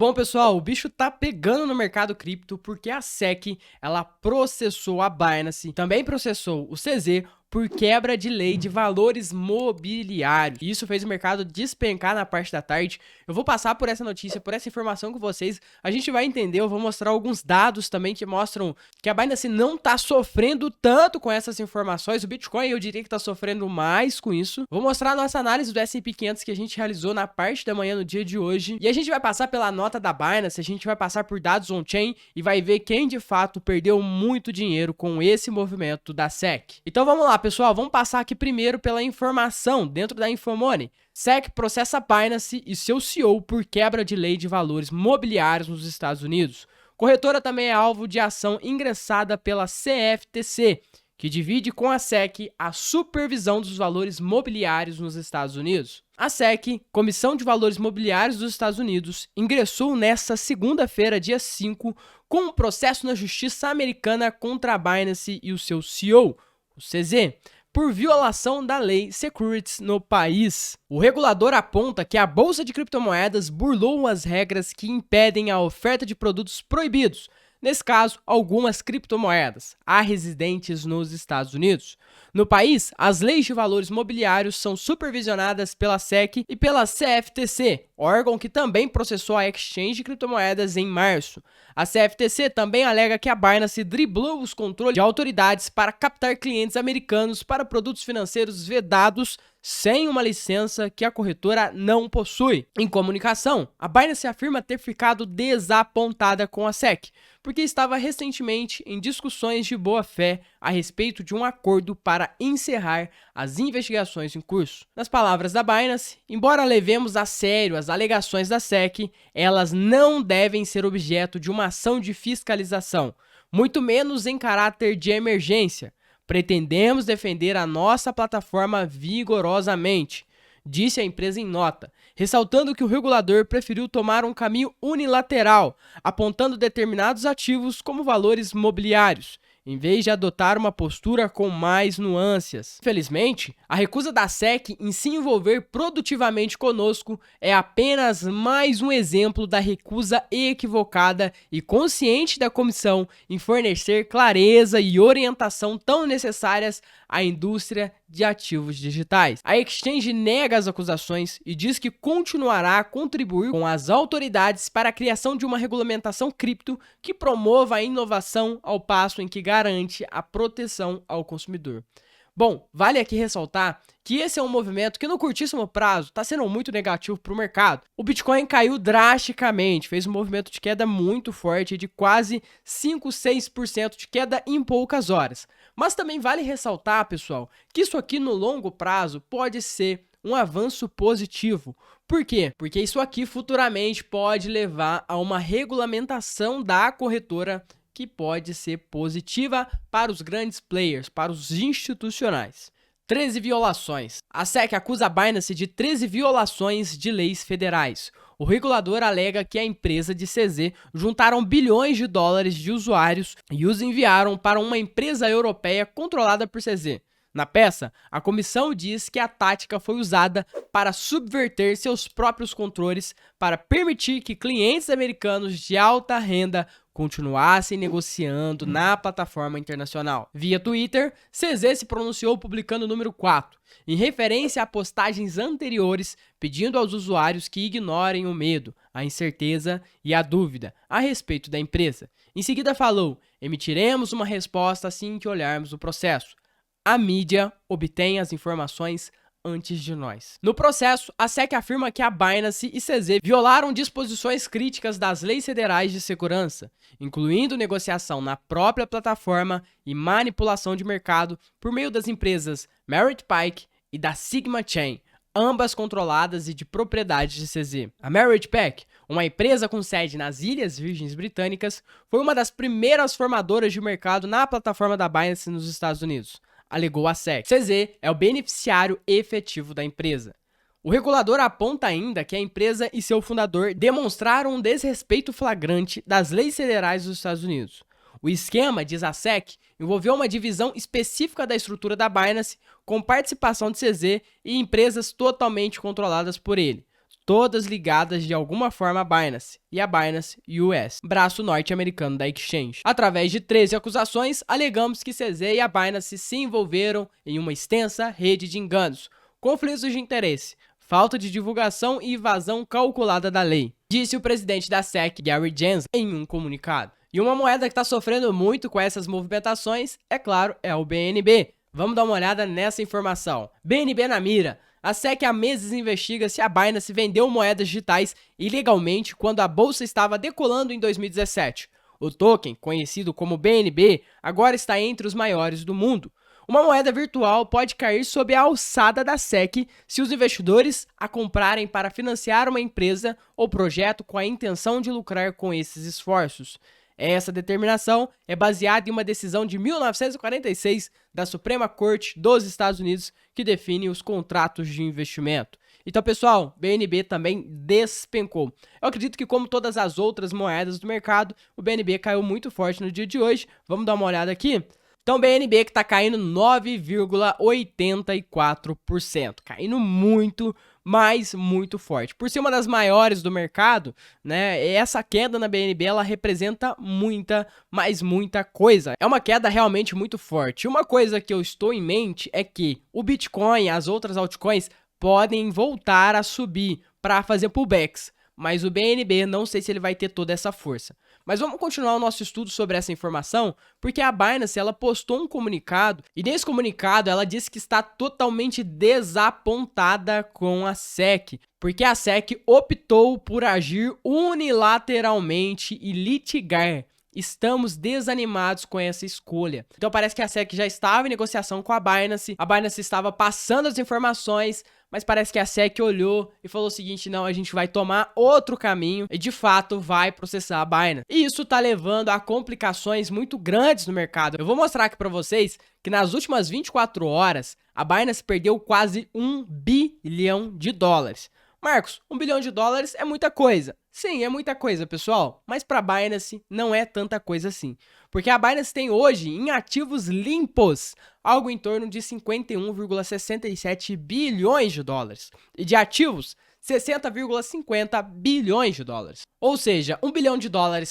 Bom, pessoal, o bicho tá pegando no mercado cripto porque a SEC, ela processou a Binance, também processou o CZ por quebra de lei de valores mobiliários. E isso fez o mercado despencar na parte da tarde. Eu vou passar por essa notícia, por essa informação com vocês. A gente vai entender, eu vou mostrar alguns dados também que mostram que a Binance não tá sofrendo tanto com essas informações. O Bitcoin, eu diria que tá sofrendo mais com isso. Vou mostrar a nossa análise do S&P 500 que a gente realizou na parte da manhã no dia de hoje. E a gente vai passar pela nota da Binance, a gente vai passar por dados on-chain e vai ver quem de fato perdeu muito dinheiro com esse movimento da SEC. Então vamos lá, pessoal, vamos passar aqui primeiro pela informação dentro da Infomoney. SEC processa Binance e seu CEO por quebra de lei de valores mobiliários nos Estados Unidos. Corretora também é alvo de ação ingressada pela CFTC, que divide com a SEC a supervisão dos valores mobiliários nos Estados Unidos. A SEC, Comissão de Valores Mobiliários dos Estados Unidos, ingressou nesta segunda-feira, dia 5, com um processo na Justiça Americana contra a Binance e o seu CEO, o CZ, por violação da lei Securities no país. O regulador aponta que a bolsa de criptomoedas burlou as regras que impedem a oferta de produtos proibidos, nesse caso, algumas criptomoedas, a residentes nos Estados Unidos. No país, as leis de valores mobiliários são supervisionadas pela SEC e pela CFTC, órgão que também processou a exchange de criptomoedas em março. A CFTC também alega que a Binance driblou os controles de autoridades para captar clientes americanos para produtos financeiros vedados sem uma licença que a corretora não possui. Em comunicação, a Binance afirma ter ficado desapontada com a SEC, porque estava recentemente em discussões de boa-fé a respeito de um acordo para encerrar as investigações em curso. Nas palavras da Binance, embora levemos a sério as alegações da SEC, elas não devem ser objeto de uma ação de fiscalização, muito menos em caráter de emergência. Pretendemos defender a nossa plataforma vigorosamente, disse a empresa em nota, ressaltando que o regulador preferiu tomar um caminho unilateral, apontando determinados ativos como valores mobiliários, em vez de adotar uma postura com mais nuances. Infelizmente, a recusa da SEC em se envolver produtivamente conosco é apenas mais um exemplo da recusa equivocada e consciente da comissão em fornecer clareza e orientação tão necessárias à indústria de ativos digitais. A exchange nega as acusações e diz que continuará a contribuir com as autoridades para a criação de uma regulamentação cripto que promova a inovação ao passo em que garante a proteção ao consumidor. Bom, vale aqui ressaltar que esse é um movimento que no curtíssimo prazo está sendo muito negativo para o mercado. O Bitcoin caiu drasticamente, fez um movimento de queda muito forte de quase 5-6% de queda em poucas horas. Mas também vale ressaltar, pessoal, que isso aqui no longo prazo pode ser um avanço positivo. Por quê? Porque isso aqui futuramente pode levar a uma regulamentação da corretora que pode ser positiva para os grandes players, para os institucionais. 13 violações. A SEC acusa a Binance de 13 violações de leis federais. O regulador alega que a empresa de CZ juntaram bilhões de dólares de usuários e os enviaram para uma empresa europeia controlada por CZ. Na peça, a comissão diz que a tática foi usada para subverter seus próprios controles para permitir que clientes americanos de alta renda continuassem negociando na plataforma internacional. Via Twitter, CZ se pronunciou publicando o número 4, em referência a postagens anteriores pedindo aos usuários que ignorem o medo, a incerteza e a dúvida a respeito da empresa. Em seguida falou: emitiremos uma resposta assim que olharmos o processo. A mídia obtém as informações antes de nós. No processo, a SEC afirma que a Binance e CZ violaram disposições críticas das leis federais de segurança, incluindo negociação na própria plataforma e manipulação de mercado por meio das empresas Merit Pike e da Sigma Chain, ambas controladas e de propriedade de CZ. A Merit Pike, uma empresa com sede nas Ilhas Virgens Britânicas, foi uma das primeiras formadoras de mercado na plataforma da Binance nos Estados Unidos, alegou a SEC. CZ é o beneficiário efetivo da empresa. O regulador aponta ainda que a empresa e seu fundador demonstraram um desrespeito flagrante das leis federais dos Estados Unidos. O esquema, diz a SEC, envolveu uma divisão específica da estrutura da Binance com participação de CZ e empresas totalmente controladas por ele. todas ligadas de alguma forma à Binance e a Binance US, braço norte-americano da exchange. Através de 13 acusações, alegamos que CZ e a Binance se envolveram em uma extensa rede de enganos, conflitos de interesse, falta de divulgação e evasão calculada da lei, disse o presidente da SEC, Gary Gensler, em um comunicado. E uma moeda que está sofrendo muito com essas movimentações, é claro, é o BNB. Vamos dar uma olhada nessa informação. BNB na mira. A SEC há meses investiga se a Binance vendeu moedas digitais ilegalmente quando a bolsa estava decolando em 2017. O token, conhecido como BNB, agora está entre os maiores do mundo. Uma moeda virtual pode cair sob a alçada da SEC se os investidores a comprarem para financiar uma empresa ou projeto com a intenção de lucrar com esses esforços. Essa determinação é baseada em uma decisão de 1946 da Suprema Corte dos Estados Unidos que define os contratos de investimento. Então, pessoal, BNB também despencou. Eu acredito que, como todas as outras moedas do mercado, o BNB caiu muito forte no dia de hoje. Vamos dar uma olhada aqui? Então, BNB que está caindo 9,84%, caindo muito, mas muito forte. Por ser uma das maiores do mercado, né, essa queda na BNB, ela representa muita, mas muita coisa. É uma queda realmente muito forte. Uma coisa que eu estou em mente é que o Bitcoin e as outras altcoins podem voltar a subir para fazer pullbacks, mas o BNB não sei se ele vai ter toda essa força. Mas vamos continuar o nosso estudo sobre essa informação, porque a Binance ela postou um comunicado, e nesse comunicado ela disse que está totalmente desapontada com a SEC, porque a SEC optou por agir unilateralmente e litigar. Estamos desanimados com essa escolha. Então parece que a SEC já estava em negociação com a Binance estava passando as informações, mas parece que a SEC olhou e falou o seguinte: não, a gente vai tomar outro caminho e de fato vai processar a Binance. E isso tá levando a complicações muito grandes no mercado. Eu vou mostrar aqui para vocês que nas últimas 24 horas a Binance perdeu quase $1 bilhão. Marcos, $1 bilhão é muita coisa. Sim, é muita coisa, pessoal, mas para a Binance não é tanta coisa assim, porque a Binance tem hoje em ativos limpos algo em torno de 51,67 bilhões de dólares e de ativos 60,50 bilhões de dólares. Ou seja, $1 bilhão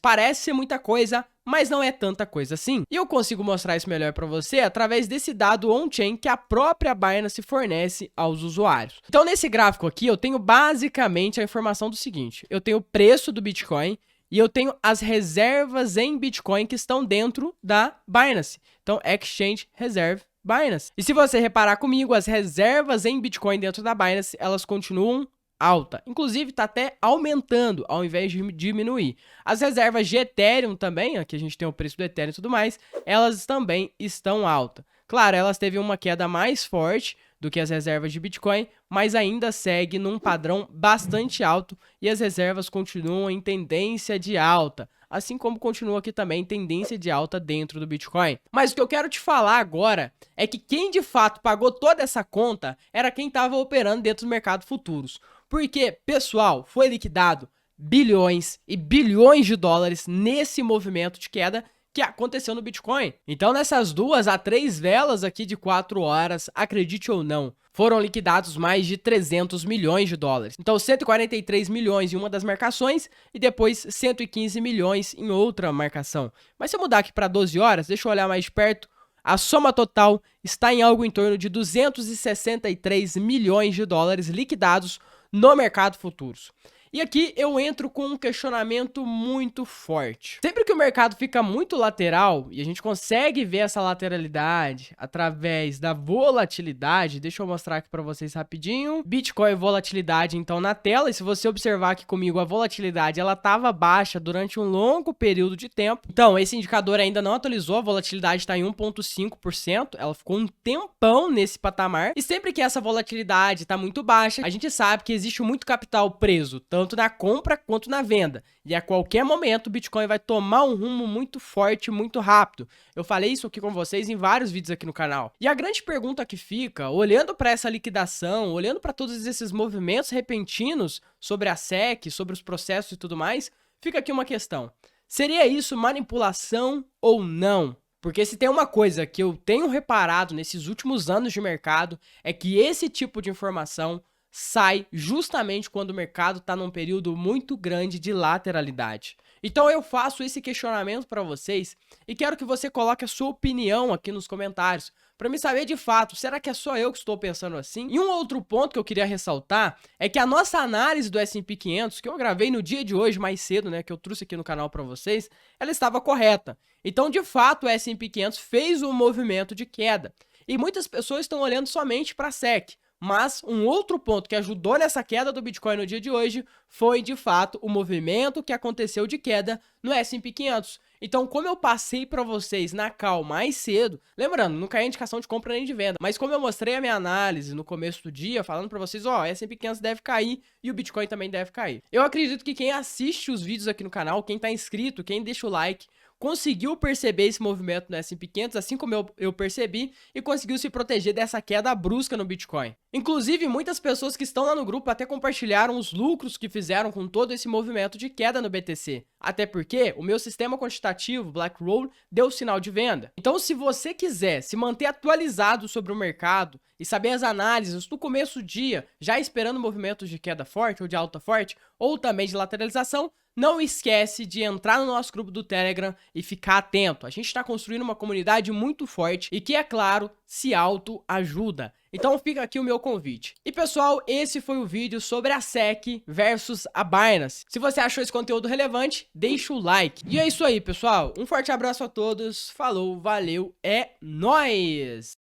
parece ser muita coisa, mas não é tanta coisa assim. E eu consigo mostrar isso melhor para você através desse dado on-chain que a própria Binance fornece aos usuários. Então, nesse gráfico aqui, eu tenho basicamente a informação do seguinte: eu tenho o preço do Bitcoin e eu tenho as reservas em Bitcoin que estão dentro da Binance. Então, Exchange Reserve Binance. E se você reparar comigo, as reservas em Bitcoin dentro da Binance, elas continuam alta. Inclusive, está até aumentando ao invés de diminuir. As reservas de Ethereum também, aqui a gente tem o preço do Ethereum e tudo mais, elas também estão altas. Claro, elas teve uma queda mais forte do que as reservas de Bitcoin, mas ainda segue num padrão bastante alto e as reservas continuam em tendência de alta, assim como continua aqui também tendência de alta dentro do Bitcoin. Mas o que eu quero te falar agora é que quem de fato pagou toda essa conta era quem estava operando dentro do mercado futuros. Porque, pessoal, foi liquidado bilhões e bilhões de dólares nesse movimento de queda que aconteceu no Bitcoin. Então, nessas 2 a 3 velas aqui de 4 horas, acredite ou não, foram liquidados mais de 300 milhões de dólares. Então, 143 milhões em uma das marcações e depois 115 milhões em outra marcação. Mas se eu mudar aqui para 12 horas, deixa eu olhar mais de perto, a soma total está em algo em torno de 263 milhões de dólares liquidados no mercado futuros. E aqui eu entro com um questionamento muito forte. Sempre que o mercado fica muito lateral, e a gente consegue ver essa lateralidade através da volatilidade, deixa eu mostrar aqui para vocês rapidinho. Bitcoin volatilidade então na tela, e se você observar aqui comigo, a volatilidade ela estava baixa durante um longo período de tempo. Então, esse indicador ainda não atualizou, a volatilidade está em 1,5%, ela ficou um tempão nesse patamar. E sempre que essa volatilidade está muito baixa, a gente sabe que existe muito capital preso, tanto na compra quanto na venda. E a qualquer momento o Bitcoin vai tomar um rumo muito forte, muito rápido. Eu falei isso aqui com vocês em vários vídeos aqui no canal. E a grande pergunta que fica, olhando para essa liquidação, olhando para todos esses movimentos repentinos sobre a SEC, sobre os processos e tudo mais, fica aqui uma questão. Seria isso manipulação ou não? Porque se tem uma coisa que eu tenho reparado nesses últimos anos de mercado, é que esse tipo de informação sai justamente quando o mercado está num período muito grande de lateralidade. Então eu faço esse questionamento para vocês e quero que você coloque a sua opinião aqui nos comentários, para me saber de fato, será que é só eu que estou pensando assim? E um outro ponto que eu queria ressaltar é que a nossa análise do S&P 500, que eu gravei no dia de hoje mais cedo, né, que eu trouxe aqui no canal para vocês, ela estava correta. Então, de fato, o S&P 500 fez um movimento de queda. E muitas pessoas estão olhando somente para a SEC. Mas um outro ponto que ajudou nessa queda do Bitcoin no dia de hoje foi, de fato, o movimento que aconteceu de queda no S&P 500. Então, como eu passei para vocês na call mais cedo, lembrando, não caiu indicação de compra nem de venda, mas como eu mostrei a minha análise no começo do dia, falando para vocês, ó, S&P 500 deve cair e o Bitcoin também deve cair. Eu acredito que quem assiste os vídeos aqui no canal, quem tá inscrito, quem deixa o like, conseguiu perceber esse movimento no S&P 500, assim como eu percebi, e conseguiu se proteger dessa queda brusca no Bitcoin. Inclusive, muitas pessoas que estão lá no grupo até compartilharam os lucros que fizeram com todo esse movimento de queda no BTC. Até porque o meu sistema quantitativo, BlackRoll, deu sinal de venda. Então, se você quiser se manter atualizado sobre o mercado e saber as análises no começo do dia, já esperando movimentos de queda forte ou de alta forte, ou também de lateralização, não esquece de entrar no nosso grupo do Telegram e ficar atento. A gente está construindo uma comunidade muito forte e que, é claro, se autoajuda. Então fica aqui o meu convite. E pessoal, esse foi o vídeo sobre a SEC versus a Binance. Se você achou esse conteúdo relevante, deixa o like. E é isso aí, pessoal. Um forte abraço a todos. Falou, valeu, é nóis!